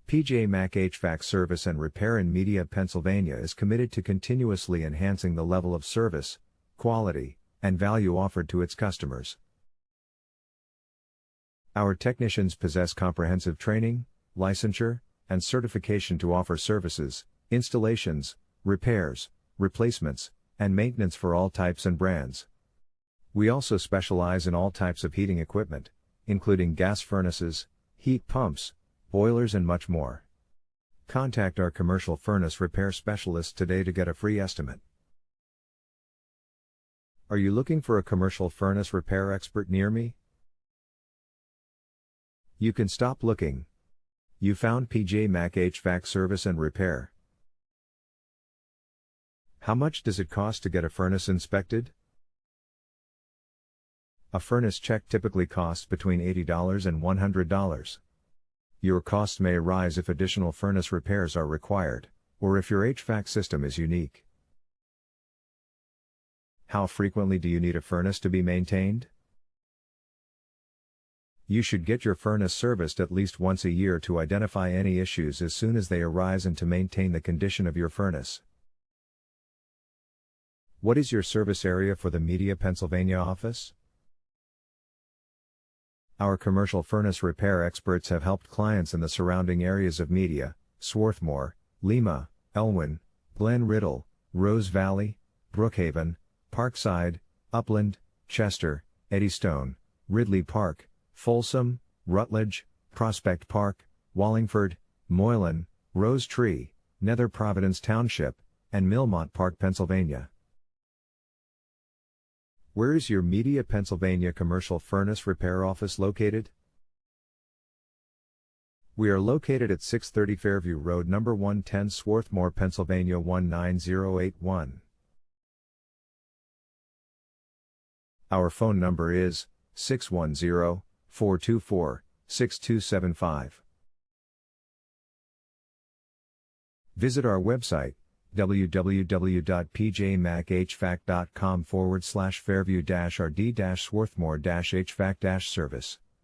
PJ Mac HVAC Service and Repair in Media, Pennsylvania is committed to continuously enhancing the level of service, quality, and value offered to its customers. Our technicians possess comprehensive training, licensure, and certification to offer services, installations, repairs, replacements, and maintenance for all types and brands. We also specialize in all types of heating equipment, including gas furnaces, heat pumps, boilers, and much more. Contact our commercial furnace repair specialist today to get a free estimate. Are you looking for a commercial furnace repair expert near me? You can stop looking. You found PJ Mac HVAC Service and Repair. How much does it cost to get a furnace inspected? A furnace check typically costs between $80 and $100. Your costs may rise if additional furnace repairs are required, or if your HVAC system is unique. How frequently do you need a furnace to be maintained? You should get your furnace serviced at least once a year to identify any issues as soon as they arise and to maintain the condition of your furnace. What is your service area for the Media, Pennsylvania office? Our commercial furnace repair experts have helped clients in the surrounding areas of Media, Swarthmore, Lima, Elwyn, Glen Riddle, Rose Valley, Brookhaven, Parkside, Upland, Chester, Eddystone, Ridley Park, Folsom, Rutledge, Prospect Park, Wallingford, Moylan, Rose Tree, Nether Providence Township, and Millmont Park, Pennsylvania. Where is your Media, Pennsylvania commercial furnace repair office located? We are located at 630 Fairview Road, number 110, Swarthmore, Pennsylvania 19081. Our phone number is 610-424-6275. Visit our website, www.pjmachvac.com/Fairview-RD-Swarthmore-HVAC-service.